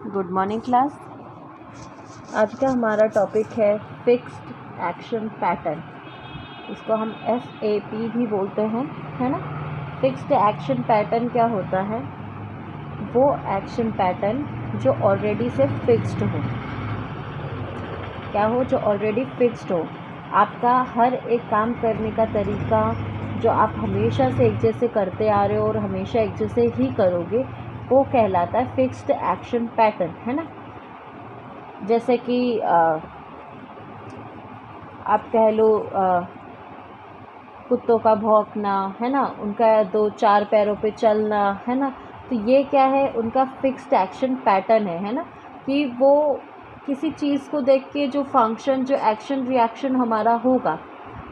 Good morning class. आज का हमारा टॉपिक है फिक्स्ड एक्शन पैटर्न। इसको हम FAP भी बोलते हैं, है ना। फिक्स्ड एक्शन पैटर्न क्या होता है? वो एक्शन पैटर्न जो ऑलरेडी से फिक्स्ड हो। क्या हो? जो ऑलरेडी फिक्स्ड हो। आपका हर एक काम करने का तरीका जो आप हमेशा से एक जैसे करते आ रहे हो और हमेशा एक जैसे ही करोगे, वो कहलाता है फिक्स्ड एक्शन पैटर्न, है ना। जैसे कि आप कह लो कुत्तों का भौंकना, है ना, उनका 2-4 पैरों पे चलना, है ना। तो ये क्या है? उनका फिक्स्ड एक्शन पैटर्न है ना। कि वो किसी चीज़ को देख के जो फंक्शन, जो एक्शन रिएक्शन हमारा होगा,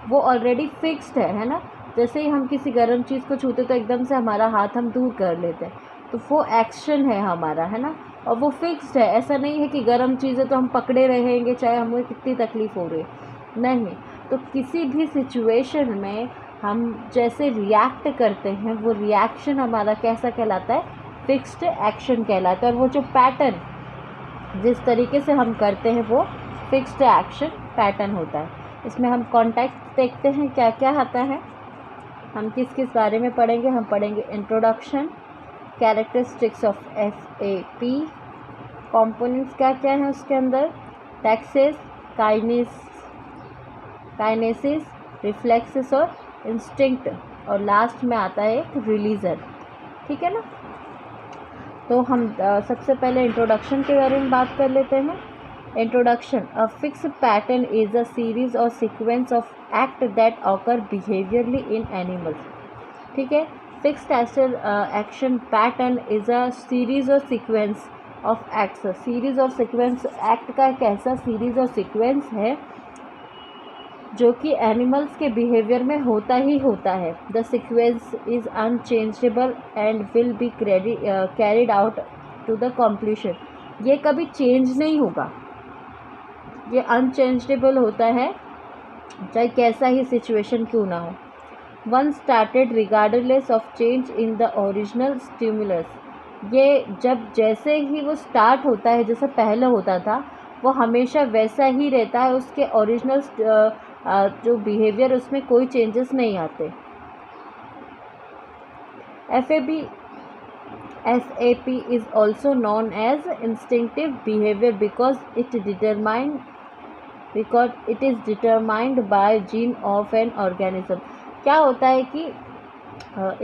वो ऑलरेडी फिक्स्ड है ना। जैसे ही हम किसी गर्म चीज़ को छूते तो एकदम से हमारा हाथ हम दूर कर लेते हैं, तो वो एक्शन है हमारा, है ना। और वो फिक्स्ड है। ऐसा नहीं है कि गर्म चीज़ है तो हम पकड़े रहेंगे चाहे हमें कितनी तकलीफ़ हो रही है, नहीं। तो किसी भी सिचुएशन में हम जैसे रिएक्ट करते हैं, वो रिएक्शन हमारा कैसा कहलाता है? फिक्स्ड एक्शन कहलाता है। और वो जो पैटर्न जिस तरीके से हम करते हैं, वो फिक्स्ड एक्शन पैटर्न होता है। इसमें हम कॉन्टेक्स्ट देखते हैं क्या क्या आता है। हम किस किस बारे में पढ़ेंगे? हम पढ़ेंगे introduction, characteristics of FAP, components क्या क्या हैं उसके अंदर, टैक्सेस, काइनेसिस, रिफ्लेक्सेस और इंस्टिंक्ट, और लास्ट में आता है एक रिलीजर, ठीक है ना। तो हम सबसे पहले इंट्रोडक्शन के बारे में बात कर लेते हैं। Introduction: a fix pattern is a series और sequence of act that occur behaviourally in animals. ठीक है। Fixed action pattern is a series और सीक्वेंस ऑफ एक्ट्स। सीरीज और सीक्वेंस एक्ट का एक ऐसा सीरीज और सीक्वेंस है जो कि एनिमल्स के बिहेवियर में होता ही होता है। The sequence is unchangeable and will be carried out to the completion. ये कभी चेंज नहीं होगा, ये अनचेंजेबल होता है चाहे कैसा ही सिचुएशन क्यों ना हो। One started regardless of change in the original stimulus. ये जब जैसे ही वो स्टार्ट होता है, जैसे पहले होता था, वो हमेशा वैसा ही रहता है। उसके ओरिजिनल जो बिहेवियर, उसमें कोई चेंजेस नहीं आते। FAP is also known as instinctive behavior because it is determined by gene of an organism। क्या होता है कि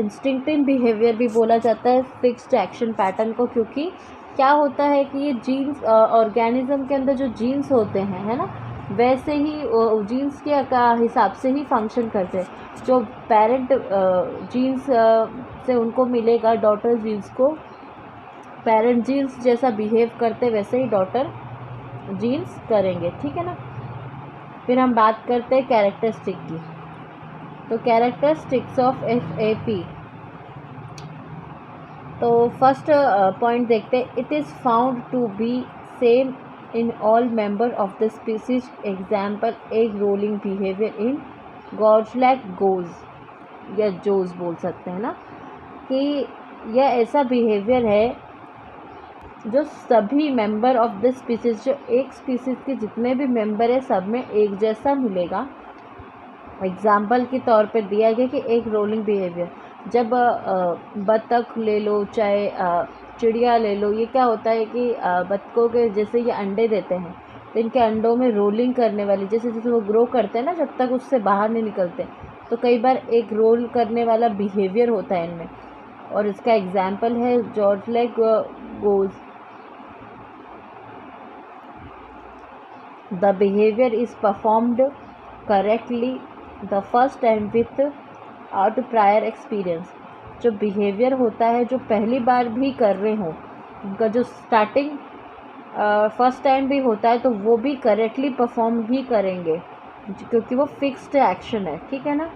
इंस्टिंक्टिव बिहेवियर भी बोला जाता है फिक्स्ड एक्शन पैटर्न को, क्योंकि क्या होता है कि ये जीन्स ऑर्गेनिज्म के अंदर जो जीन्स होते हैं, है ना, वैसे ही जीन्स के हिसाब से ही फंक्शन करते हैं। जो पेरेंट जीन्स से उनको मिलेगा, डॉटर जीन्स को पेरेंट जीन्स जैसा बिहेव करते, वैसे ही डॉटर जीन्स करेंगे, ठीक है ना। फिर हम बात करते हैं कैरेक्टरिस्टिक की। तो कैरेक्टरिस्टिक्स ऑफ FAP, तो फर्स्ट पॉइंट देखते हैं। It is found to be same in all member of the species. Example: egg rolling behaviour in greylag goose, या जोज बोल सकते हैं ना, कि यह ऐसा बिहेवियर है जो सभी मेंबर ऑफ द स्पीसीज, जो एक स्पीसीज के जितने भी मेंबर है, सब में एक जैसा मिलेगा। एग्जाम्पल के तौर पे दिया गया कि एक रोलिंग बिहेवियर, जब बत्तख ले लो चाहे चिड़िया ले लो, ये क्या होता है कि बत्तखों के जैसे ये अंडे देते हैं, तो इनके अंडों में रोलिंग करने वाली, जैसे जैसे वो ग्रो करते हैं ना, जब तक उससे बाहर नहीं निकलते, तो कई बार एक रोल करने वाला बिहेवियर होता है इनमें। और इसका एग्जाम्पल है greylag goose. The behaviour is performed correctly the first time without prior experience. जो बिहेवियर होता है, जो पहली बार भी कर रहे हों, उनका जो स्टार्टिंग फर्स्ट टाइम भी होता है, तो वो भी करेक्टली परफॉर्म ही करेंगे, क्योंकि वो फिक्स्ड एक्शन है, ठीक है ना,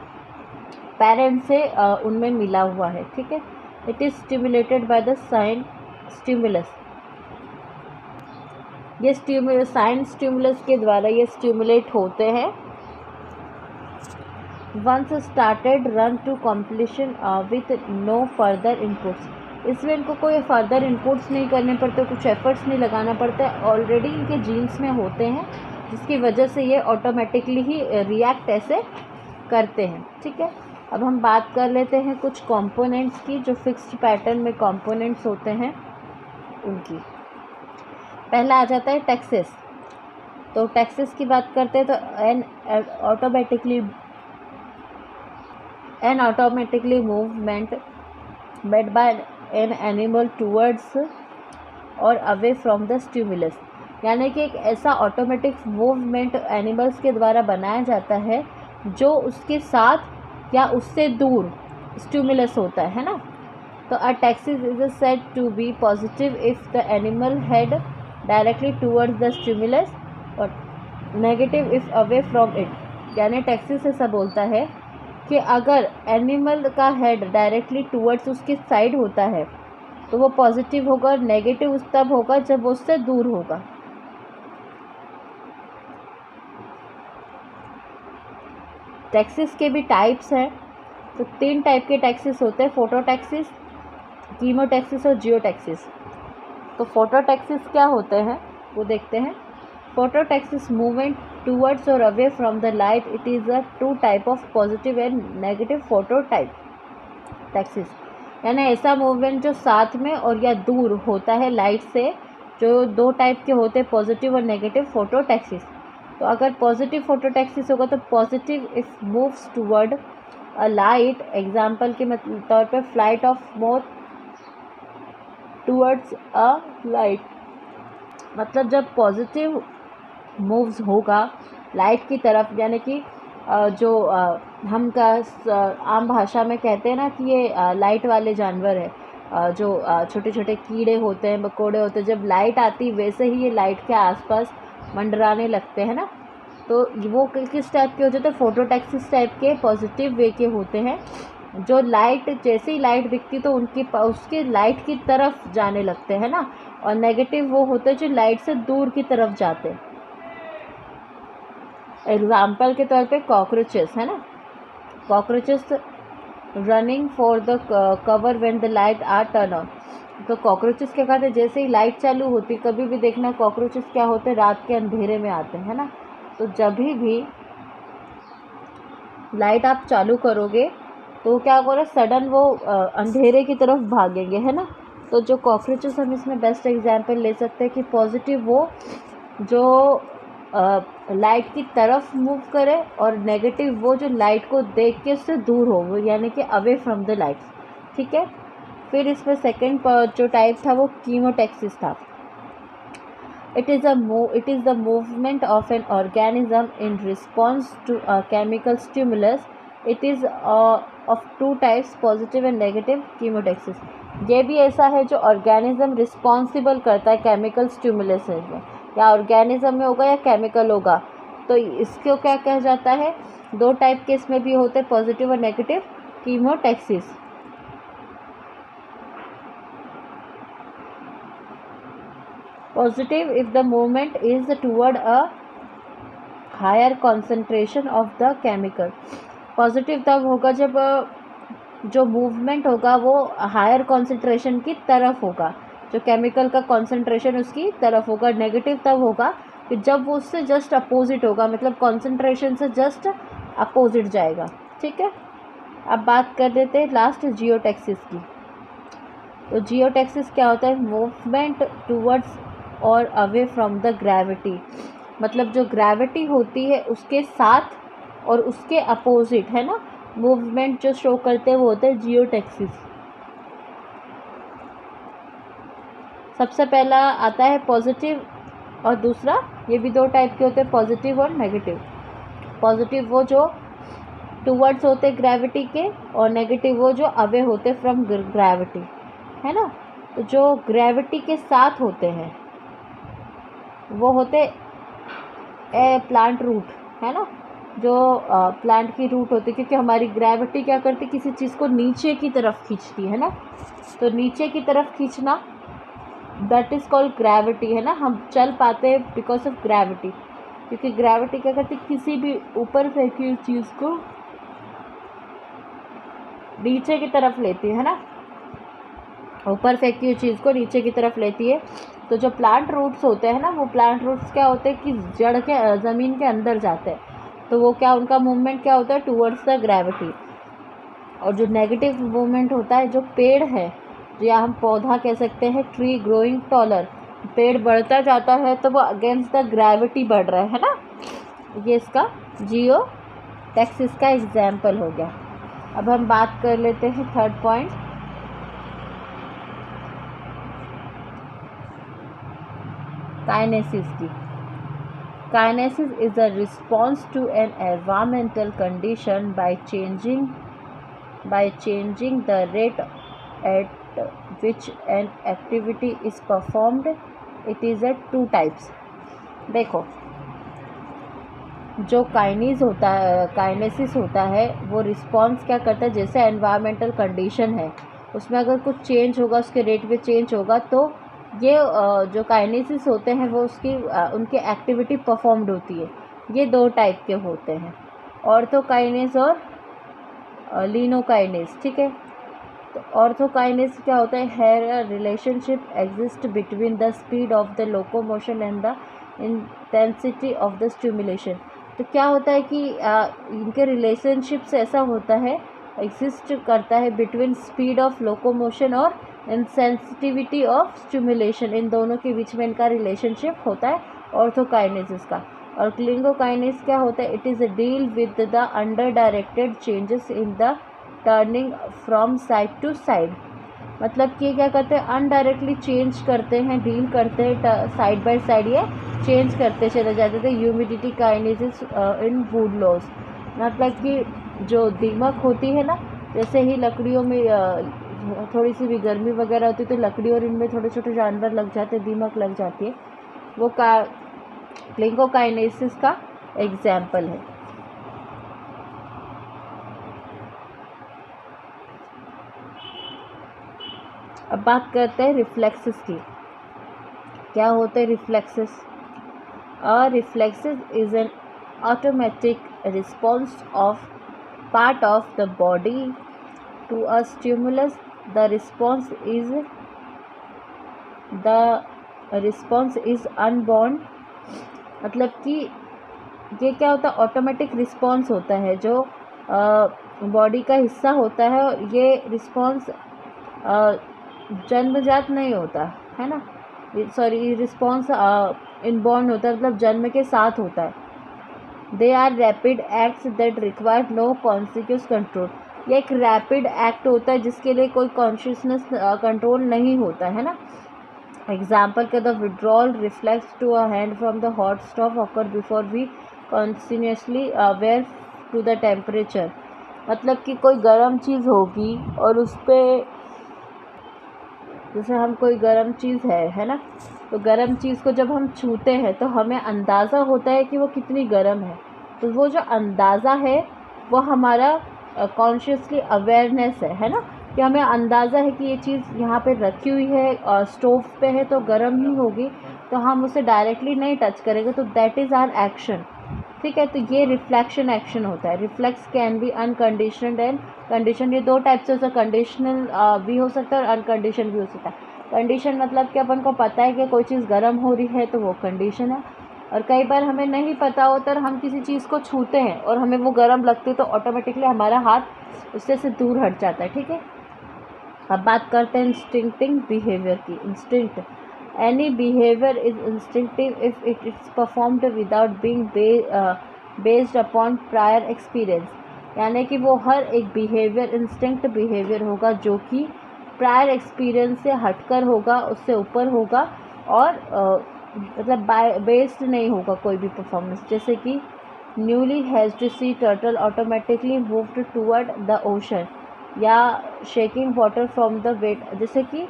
पेरेंट से उनमें मिला हुआ है, ठीक है। It is stimulated by the sign stimulus. ये साइन स्टिमुलस के द्वारा ये स्टिमुलेट होते हैं। Once started, run to completion with no further inputs। इसमें इनको कोई फर्दर इनपुट्स नहीं करने पड़ते, कुछ एफर्ट्स नहीं लगाना पड़ता है, ऑलरेडी इनके जीन्स में होते हैं, जिसकी वजह से ये ऑटोमेटिकली ही रिएक्ट ऐसे करते हैं। ठीक है, अब हम बात कर लेते हैं कुछ कंपोनेंट्स की, जो फिक्स्ड पैटर्न में कंपोनेंट्स होते हैं उनकी। पहला आ जाता है टैक्सेस। तो टैक्सेस की बात करते हैं तो an automatically movement made by an animal towards or away from the stimulus, यानी कि एक ऐसा ऑटोमेटिक मूवमेंट एनिमल्स के द्वारा बनाया जाता है जो उसके साथ या उससे दूर स्टिमुलस होता है ना। तो a taxis is said to be positive if the animal head directly towards the stimulus or negative if away from it. यानी टैक्सिस ऐसा बोलता है कि अगर एनिमल का हेड डायरेक्टली टूवर्ड्स उसकी साइड होता है तो वो पॉजिटिव होगा, और नेगेटिव उस तब होगा जब वो उससे दूर होगा। टैक्सिस के भी टाइप्स हैं। तो 3 टाइप के टैक्सिस होते हैं, फोटोटैक्सिस, कीमोटैक्सिस और जियोटैक्सिस। तो फोटोटैक्सिस क्या होते हैं वो देखते हैं। Phototaxis movement towards or away from the light, it is a 2 type of positive and negative phototype taxis, यानी ऐसा मूवमेंट जो साथ में और या दूर होता है लाइट से, जो 2 टाइप के होते हैं, पॉजिटिव और नेगेटिव फोटोटैक्सिस। तो अगर पॉजिटिव फोटोटैक्सिस होगा तो positive if moves toward a light, example के तौर पे flight of moth towards a light, मतलब जब पॉजिटिव मूव्स होगा लाइट की तरफ, यानी कि जो हम का आम भाषा में कहते हैं ना कि ये लाइट वाले जानवर है, जो छोटे छोटे कीड़े होते हैं, मकोड़े होते हैं, जब लाइट आती वैसे ही ये लाइट के आसपास मंडराने लगते हैं ना। तो वो किस टाइप के हो जाते हैं, फोटोटैक्सिस टाइप के, पॉजिटिव वे के होते हैं, जो लाइट जैसे ही लाइट दिखती तो उसके लाइट की तरफ जाने लगते हैं ना। और नेगेटिव वो होते हैं जो लाइट से दूर की तरफ जाते हैं। एग्जाम्पल के तौर पे कॉकरोचेस है ना, cockroaches running for the cover when the light are turn on. तो कॉकरोचेस क्या करते हैं, जैसे ही लाइट चालू होती, कभी भी देखना कॉकरोचेस क्या होते हैं, रात के अंधेरे में आते हैं ना। तो जब भी लाइट आप चालू करोगे तो क्या करो, सडन वो अंधेरे की तरफ भागेंगे है ना। तो जो कॉकरोचेस हम इसमें बेस्ट एग्जांपल ले सकते हैं कि पॉजिटिव वो जो लाइट की तरफ मूव करे, और नेगेटिव वो जो लाइट को देख के उससे दूर हो, वो यानी कि अवे फ्रॉम द लाइट। ठीक है, फिर इसमें सेकंड जो टाइप था वो कीमोटैक्सिस था। It is the movement of an organism in response to a chemical stimulus. It is of 2 types, positive and negative chemotaxis. ये भी ऐसा है जो ऑर्गेनिज्म रिस्पॉन्सिबल करता है केमिकल स्टिमुलस में, या ऑर्गेनिज्म में होगा या केमिकल होगा। तो इसको क्या कहा जाता है, 2 टाइप के इसमें भी होते हैं, पॉजिटिव और negative chemotaxis. Positive if the movement is toward a higher concentration of the chemical. Positive तब होगा जब जो मूवमेंट होगा वो हायर कॉन्सेंट्रेशन की तरफ होगा, जो केमिकल का कॉन्सेंट्रेशन उसकी तरफ होगा। नेगेटिव तब होगा कि जब वो उससे जस्ट अपोजिट होगा, मतलब कॉन्सेंट्रेशन से जस्ट अपोजिट जाएगा। ठीक है, अब बात कर देते हैं लास्ट जियोटैक्सिस की। तो जियोटैक्सिस क्या होता है, movement towards or away from the gravity, मतलब जो ग्रेविटी होती है उसके साथ और उसके अपोजिट है ना, मूवमेंट जो शो करते हैं वो होते हैं जियोटैक्सिस। सबसे पहला आता है पॉजिटिव और दूसरा, ये भी 2 टाइप के होते हैं, पॉजिटिव और नेगेटिव। पॉजिटिव वो जो टूवर्ड्स होते हैं ग्रेविटी के, और नेगेटिव वो जो अवे होते फ्रॉम ग्रेविटी है ना। तो जो ग्रेविटी के साथ होते हैं वो होते प्लांट रूट है ना, जो प्लांट की रूट होती है, क्योंकि हमारी ग्रेविटी क्या करती है, किसी चीज़ को नीचे की तरफ खींचती है ना। तो नीचे की तरफ खींचना, दैट इज़ कॉल्ड ग्रेविटी है ना। हम चल पाते हैं बिकॉज ऑफ ग्रेविटी, क्योंकि ग्रेविटी क्या करती है, किसी भी ऊपर फेंकी हुई चीज़ को नीचे की तरफ लेती है ना। ऊपर फेंकी हुई चीज़ को नीचे की तरफ लेती है। तो जो प्लांट रूट्स होते हैं ना, वो प्लांट रूट्स क्या होते हैं कि जड़ के ज़मीन के अंदर जाते हैं, तो वो क्या, उनका मूवमेंट क्या होता है, टूवर्ड्स द ग्रेविटी। और जो नेगेटिव मूवमेंट होता है, जो पेड़ है, या हम पौधा कह सकते हैं, ट्री ग्रोइंग टॉलर, पेड़ बढ़ता जाता है तो वो अगेंस्ट द ग्रेविटी बढ़ रहा है ना। ये इसका जियो टैक्सिस का एग्जाम्पल हो गया। अब हम बात कर लेते हैं थर्ड पॉइंट, काइनेसिस की। Kinesis is a response to an environmental condition by changing the rate at which an activity is performed. It is at two types. देखो, जो काइनेसिस होता है वो रिस्पॉन्स क्या करता है, जैसे एनवायरमेंटल कंडीशन है उसमें अगर कुछ चेंज होगा, उसके रेट में चेंज होगा, तो ये जो काइनेसिस होते हैं वो उनकी एक्टिविटी परफॉर्म्ड होती है। ये दो टाइप के होते हैं, ऑर्थोकाइनेस और लीनोकाइनेस। ठीक है, तो ऑर्थोकाइनेस क्या होता है, here relationship exist between the speed of the locomotion and the intensity of the stimulation. तो क्या होता है कि इनके रिलेशनशिप्स ऐसा होता है, एग्जिस्ट करता है बिटवीन स्पीड ऑफ लोकोमोशन और इंसेंसिटिविटी ऑफ स्टिमुलेशन, इन दोनों के बीच में इनका रिलेशनशिप होता है ऑर्थोकाइनेसिस का। और क्लिंगोकाइनेस क्या होता है, it is a deal with the under directed changes in the turning from side to side. मतलब कि क्या करते हैं, अनडायरेक्टली चेंज करते हैं, डील करते हैं, साइड बाय साइड ये चेंज करते चले जाते थे। Humidity kinesis in would loss, मतलब कि जो दीमक होती है ना, जैसे ही लकड़ियों में थोड़ी सी भी गर्मी वगैरह होती है तो लकड़ी और इनमें छोटे छोटे जानवर लग जाते हैं, दीमक लग जाती है, वो क्लिंगोकाइनेसिस का एग्जाम्पल है। अब बात करते हैं रिफ्लेक्सेस की। क्या होते हैं reflexes? A reflexes is an automatic response of part of the body to a stimulus. The response is inborn. मतलब कि ये क्या होता है, ऑटोमेटिक रिस्पॉन्स होता है जो बॉडी का हिस्सा होता है, और ये रिस्पॉन्स जन्मजात नहीं होता है ना, सॉरी, रिस्पॉन्स इनबॉर्न होता है, मतलब जन्म के साथ होता है। They are rapid acts that require no conscious control. ये एक रैपिड एक्ट होता है जिसके लिए कोई कॉन्शियसनेस कंट्रोल नहीं होता है ना। एग्जाम्पल के the withdrawal reflex to a hand from the hot stove occur before we continuously aware to the temperature. मतलब कि कोई गर्म चीज़ होगी और उस पर, जैसे हम कोई गर्म चीज़ है ना, तो गर्म चीज़ को जब हम छूते हैं तो हमें अंदाज़ा होता है कि वो कितनी गर्म है। तो वो जो अंदाज़ा है वो हमारा कॉन्शियसली अवेयरनेस है ना, कि हमें अंदाज़ा है कि ये चीज़ यहाँ पे रखी हुई है और स्टोव पे है तो गर्म ही होगी, तो हम उसे डायरेक्टली नहीं टच करेंगे, तो दैट इज़ आवर एक्शन। ठीक है, तो ये रिफ्लेक्शन एक्शन होता है। Reflex can be unconditioned and condition. ये दो टाइप से कंडीशनल भी हो सकता है और अनकंडीशन भी हो सकता है। कंडीशन मतलब कि अपन को पता है कि कोई चीज़ गर्म हो रही है तो वो कंडीशन है, और कई बार हमें नहीं पता होता और हम किसी चीज़ को छूते हैं और हमें वो गर्म लगती है तो ऑटोमेटिकली हमारा हाथ उससे से दूर हट जाता है। ठीक है, अब बात करते हैं इंस्टिंक्टिव बिहेवियर की। Instinct, any behaviour is instinctive if it is performed without being based upon prior experience. यानी कि वो हर एक बिहेवियर इंस्टिंक्ट बिहेवियर होगा जो कि प्रायर एक्सपीरियंस से हटकर होगा, उससे ऊपर होगा, और मतलब बेस्ड नहीं होगा कोई भी परफॉर्मेंस। जैसे कि newly hatched sea turtle automatically moved toward the ocean, या shaking water from the wet. जैसे कि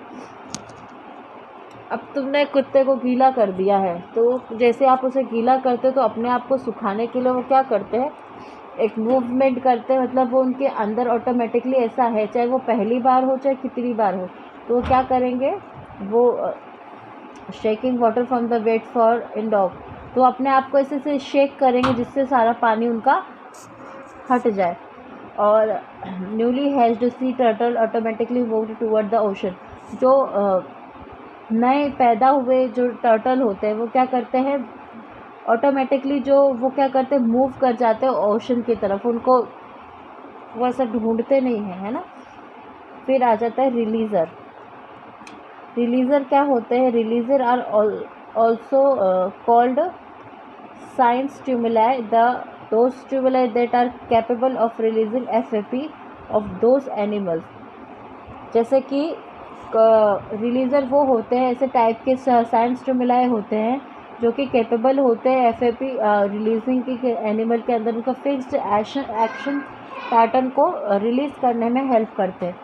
अब तुमने कुत्ते को गीला कर दिया है, तो जैसे आप उसे गीला करते हो तो अपने आप को सुखाने के लिए वो क्या करते हैं, एक मूवमेंट करते हैं, मतलब वो उनके अंदर ऑटोमेटिकली ऐसा है, चाहे वो पहली बार हो चाहे कितनी बार हो, तो वो क्या करेंगे, वो shaking water from the wet fur in dog, तो अपने आप को ऐसे से शेक करेंगे जिससे सारा पानी उनका हट जाए। और newly hatched sea turtle automatically moved toward the ocean, जो नए पैदा हुए जो टर्टल होते हैं वो क्या करते हैं, ऑटोमेटिकली जो वो क्या करते हैं, मूव कर जाते हैं ओशन की तरफ, उनको वो ऐसा ढूंढते नहीं हैं, है ना। फिर आ जाता है रिलीज़र। रिलीज़र क्या होते हैं, releaser are also called sign stimuli, those stimuli that are capable of releasing FAP of those animals। जैसे कि रिलीज़र वो होते हैं, ऐसे टाइप के साइन स्टिमुलाई होते हैं जो कि कैपेबल होते हैं FAP रिलीजिंग की एनिमल के अंदर उनका फिक्स्ड एक्शन पैटर्न को रिलीज़ करने में हेल्प करते हैं।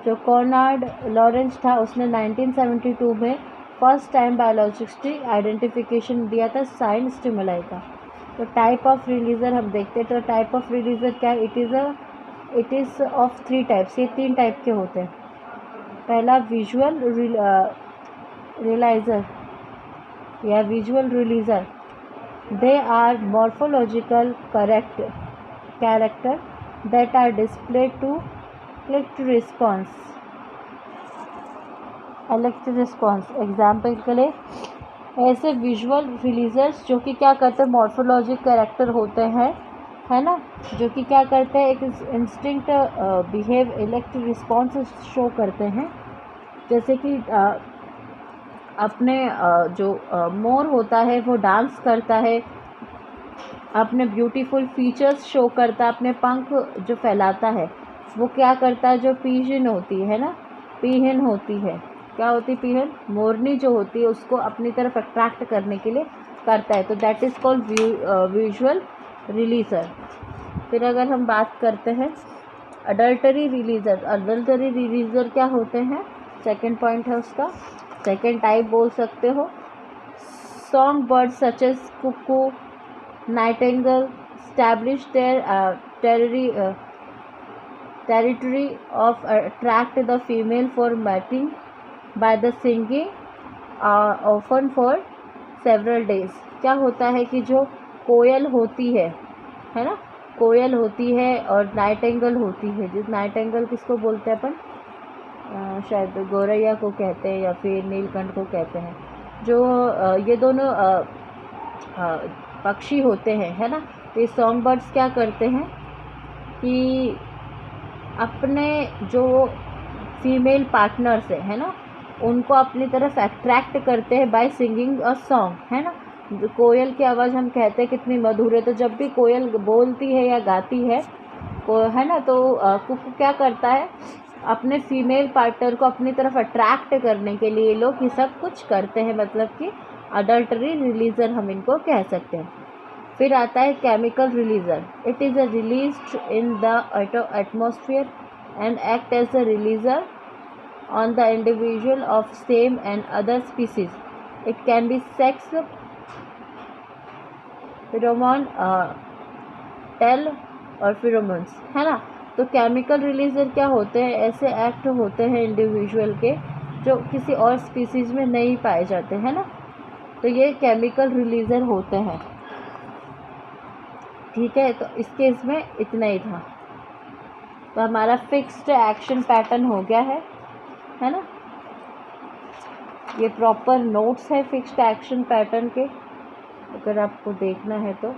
जो कॉर्नार्ड लॉरेंस था उसने 1972 में फर्स्ट टाइम बायोलॉजिस्टिक आइडेंटिफिकेशन दिया था साइन स्टिमुलाई का। तो टाइप ऑफ रिलीज़र हम देखते हैं, तो टाइप ऑफ रिलीज़र क्या है, इट इज़ ऑफ 3 टाइप्स, ये 3 टाइप के होते हैं। पहला विजुअल रियलाइज़र या visual releaser, they are morphological character that are displayed to electric response. Example के लिए ऐसे विजुअल रिलीजर्स जो कि क्या करते हैं, मॉर्फोलॉजिक कैरेक्टर होते हैं, है ना, जो कि क्या करते हैं, एक instinct behave electric response show करते हैं। जैसे कि अपने जो मोर होता है वो डांस करता है, अपने ब्यूटीफुल फीचर्स शो करता है, अपने पंख जो फैलाता है, वो क्या करता है, जो पीजन होती है ना, पीहन होती है, क्या होती है पीहन, मोरनी जो होती है, उसको अपनी तरफ अट्रैक्ट करने के लिए करता है। तो that is called visual releaser. फिर अगर हम बात करते हैं अडल्टरी रिलीज़र, अडल्टरी रिलीज़र क्या होते हैं, सेकंड पॉइंट है उसका, सेकंड टाइप बोल सकते हो। Song bird such as cuckoo, nightingale establish their territory of attract the female for mating by the singing often for several days। क्या होता है कि जो कोयल होती है ना, कोयल होती है और नाइटिंगेल होती है, जिस नाइटिंगेल किसको बोलते हैं अपन, शायद गौरैया को कहते हैं या फिर नीलकंठ को कहते हैं। जो ये दोनों पक्षी होते हैं, है ना, तो ये सॉन्ग बर्ड्स क्या करते हैं कि अपने जो फीमेल पार्टनर्स है ना, उनको अपनी तरफ अट्रैक्ट करते हैं बाय सिंगिंग अ सॉन्ग, है ना। कोयल की आवाज़ हम कहते हैं कितनी मधुर है, तो जब भी कोयल बोलती है या गाती है है ना, तो कुकू क्या करता है, अपने फीमेल पार्टनर को अपनी तरफ अट्रैक्ट करने के लिए लोग ये सब कुछ करते हैं, मतलब कि अडल्टरी रिलीज़र हम इनको कह सकते हैं। फिर आता है chemical releaser. It is released in the atmosphere and act as a releaser on the individual of same and other species. It can be sex, pheromone, tail और फिरोमोन्स, है ना। तो केमिकल रिलीज़र क्या होते हैं, ऐसे एक्ट होते हैं इंडिविजुअल के जो किसी और स्पीसीज़ में नहीं पाए जाते, है ना। तो ये केमिकल रिलीज़र होते हैं, ठीक है। तो इस केस में इतना ही था। तो हमारा फिक्स्ड एक्शन पैटर्न हो गया है ना। ये प्रॉपर नोट्स है फिक्स्ड एक्शन पैटर्न के, अगर आपको देखना है तो।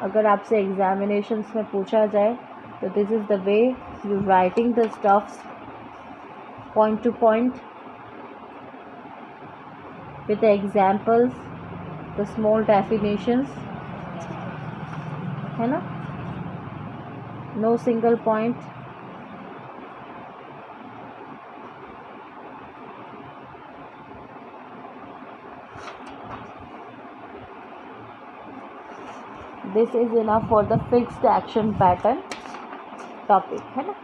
अगर आपसे एग्जामिनेशंस में पूछा जाए तो this is the way you writing the stuffs point two point with the examples, the small definitions, है ना, no single point। This is enough for the fixed action pattern topic, है ना।